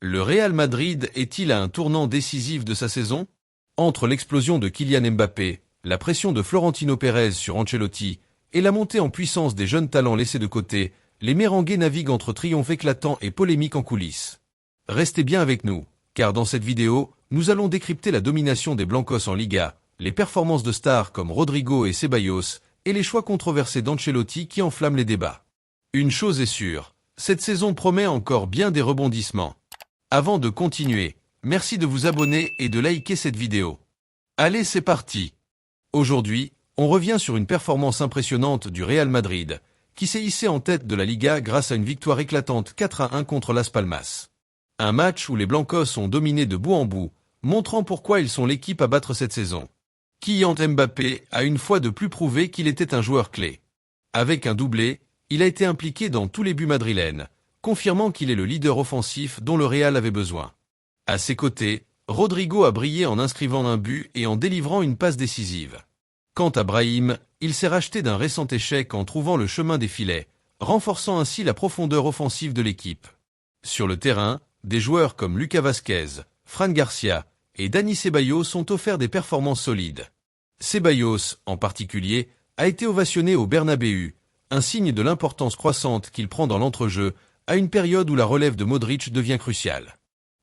Le Real Madrid est-il à un tournant décisif de sa saison? Entre l'explosion de Kylian Mbappé, la pression de Florentino Pérez sur Ancelotti et la montée en puissance des jeunes talents laissés de côté, les Merengues naviguent entre triomphes éclatants et polémiques en coulisses. Restez bien avec nous, car dans cette vidéo, nous allons décrypter la domination des Blancos en Liga, les performances de stars comme Rodrigo et Ceballos, et les choix controversés d'Ancelotti qui enflamment les débats. Une chose est sûre, cette saison promet encore bien des rebondissements. Avant de continuer, merci de vous abonner et de liker cette vidéo. Allez, c'est parti! Aujourd'hui, on revient sur une performance impressionnante du Real Madrid, qui s'est hissé en tête de la Liga grâce à une victoire éclatante 4-1 contre Las Palmas. Un match où les Blancos ont dominé de bout en bout, montrant pourquoi ils sont l'équipe à battre cette saison. Kylian Mbappé a une fois de plus prouvé qu'il était un joueur clé. Avec un doublé, il a été impliqué dans tous les buts madrilènes, confirmant qu'il est le leader offensif dont le Real avait besoin. À ses côtés, Rodrigo a brillé en inscrivant un but et en délivrant une passe décisive. Quant à Brahim, il s'est racheté d'un récent échec en trouvant le chemin des filets, renforçant ainsi la profondeur offensive de l'équipe. Sur le terrain, des joueurs comme Lucas Vázquez, Fran Garcia et Dani Ceballos ont offert des performances solides. Ceballos, en particulier, a été ovationné au Bernabéu, un signe de l'importance croissante qu'il prend dans l'entrejeu, à une période où la relève de Modric devient cruciale.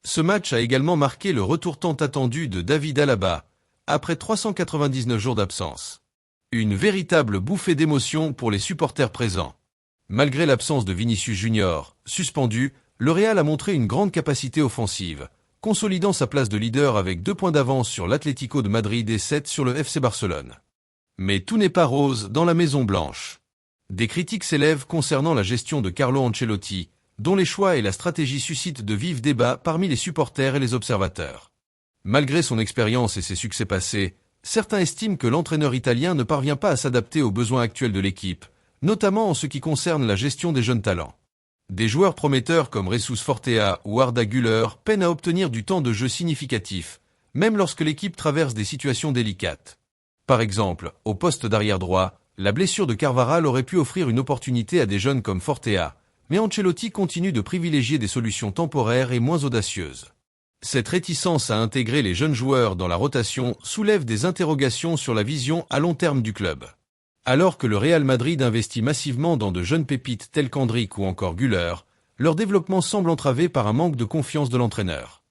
Ce match a également marqué le retour tant attendu de David Alaba, après 399 jours d'absence. Une véritable bouffée d'émotion pour les supporters présents. Malgré l'absence de Vinicius Junior, suspendu, le Real a montré une grande capacité offensive, consolidant sa place de leader avec 2 points d'avance sur l'Atlético de Madrid et 7 sur le FC Barcelone. Mais tout n'est pas rose dans la Maison Blanche. Des critiques s'élèvent concernant la gestion de Carlo Ancelotti, dont les choix et la stratégie suscitent de vifs débats parmi les supporters et les observateurs. Malgré son expérience et ses succès passés, certains estiment que l'entraîneur italien ne parvient pas à s'adapter aux besoins actuels de l'équipe, notamment en ce qui concerne la gestion des jeunes talents. Des joueurs prometteurs comme Jesus Fortea ou Arda Güler peinent à obtenir du temps de jeu significatif, même lorsque l'équipe traverse des situations délicates. Par exemple, au poste d'arrière droit, la blessure de Carvajal aurait pu offrir une opportunité à des jeunes comme Fortea, mais Ancelotti continue de privilégier des solutions temporaires et moins audacieuses. Cette réticence à intégrer les jeunes joueurs dans la rotation soulève des interrogations sur la vision à long terme du club. Alors que le Real Madrid investit massivement dans de jeunes pépites tels qu'Endrick ou encore Güler, leur développement semble entravé par un manque de confiance de l'entraîneur.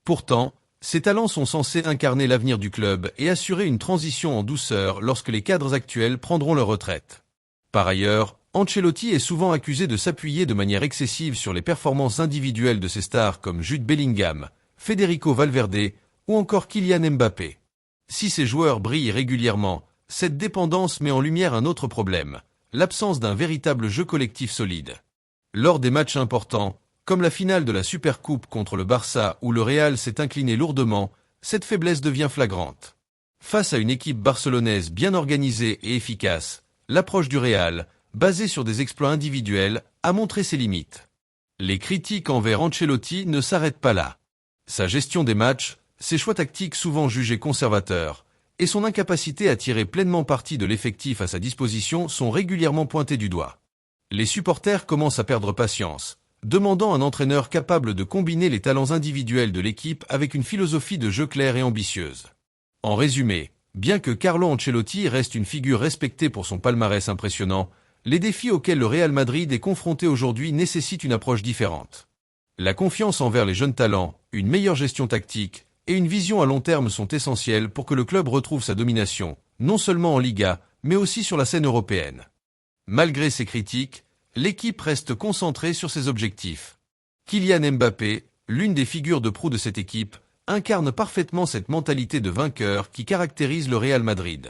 Pourtant, ces talents sont censés incarner l'avenir du club et assurer une transition en douceur lorsque les cadres actuels prendront leur retraite. Par ailleurs, Ancelotti est souvent accusé de s'appuyer de manière excessive sur les performances individuelles de ses stars comme Jude Bellingham, Federico Valverde ou encore Kylian Mbappé. Si ces joueurs brillent régulièrement, cette dépendance met en lumière un autre problème, l'absence d'un véritable jeu collectif solide. Lors des matchs importants, comme la finale de la Supercoupe contre le Barça où le Real s'est incliné lourdement, cette faiblesse devient flagrante. Face à une équipe barcelonaise bien organisée et efficace, l'approche du Real, basée sur des exploits individuels, a montré ses limites. Les critiques envers Ancelotti ne s'arrêtent pas là. Sa gestion des matchs, ses choix tactiques souvent jugés conservateurs, et son incapacité à tirer pleinement parti de l'effectif à sa disposition sont régulièrement pointés du doigt. Les supporters commencent à perdre patience, demandant un entraîneur capable de combiner les talents individuels de l'équipe avec une philosophie de jeu claire et ambitieuse. En résumé, bien que Carlo Ancelotti reste une figure respectée pour son palmarès impressionnant, les défis auxquels le Real Madrid est confronté aujourd'hui nécessitent une approche différente. La confiance envers les jeunes talents, une meilleure gestion tactique et une vision à long terme sont essentielles pour que le club retrouve sa domination, non seulement en Liga, mais aussi sur la scène européenne. Malgré ces critiques, l'équipe reste concentrée sur ses objectifs. Kylian Mbappé, l'une des figures de proue de cette équipe, incarne parfaitement cette mentalité de vainqueur qui caractérise le Real Madrid.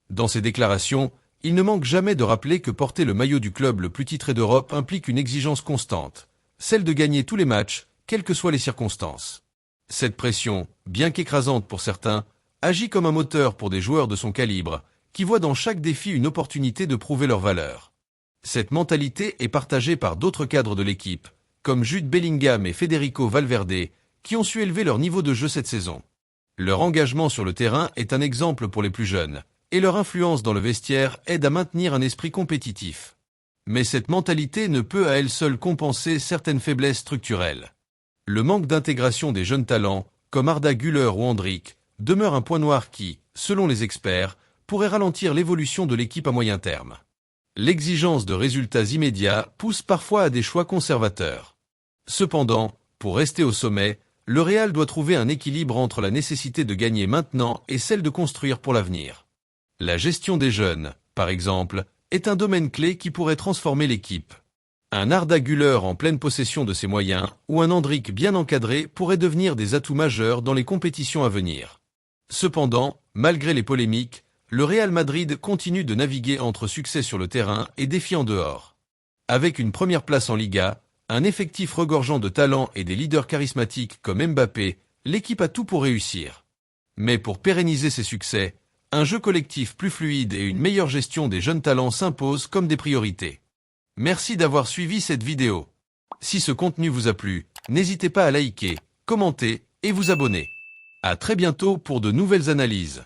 Dans ses déclarations, il ne manque jamais de rappeler que porter le maillot du club le plus titré d'Europe implique une exigence constante, celle de gagner tous les matchs, quelles que soient les circonstances. Cette pression, bien qu'écrasante pour certains, agit comme un moteur pour des joueurs de son calibre, qui voient dans chaque défi une opportunité de prouver leur valeur. Cette mentalité est partagée par d'autres cadres de l'équipe, comme Jude Bellingham et Federico Valverde, qui ont su élever leur niveau de jeu cette saison. Leur engagement sur le terrain est un exemple pour les plus jeunes, et leur influence dans le vestiaire aide à maintenir un esprit compétitif. Mais cette mentalité ne peut à elle seule compenser certaines faiblesses structurelles. Le manque d'intégration des jeunes talents, comme Arda Güler ou Endrick, demeure un point noir qui, selon les experts, pourrait ralentir l'évolution de l'équipe à moyen terme. L'exigence de résultats immédiats pousse parfois à des choix conservateurs. Cependant, pour rester au sommet, le Real doit trouver un équilibre entre la nécessité de gagner maintenant et celle de construire pour l'avenir. La gestion des jeunes, par exemple, est un domaine clé qui pourrait transformer l'équipe. Un Arda Güler en pleine possession de ses moyens ou un Endrick bien encadré pourraient devenir des atouts majeurs dans les compétitions à venir. Cependant, malgré les polémiques, le Real Madrid continue de naviguer entre succès sur le terrain et défis en dehors. Avec une première place en Liga, un effectif regorgeant de talent et des leaders charismatiques comme Mbappé, l'équipe a tout pour réussir. Mais pour pérenniser ses succès, un jeu collectif plus fluide et une meilleure gestion des jeunes talents s'imposent comme des priorités. Merci d'avoir suivi cette vidéo. Si ce contenu vous a plu, n'hésitez pas à liker, commenter et vous abonner. À très bientôt pour de nouvelles analyses.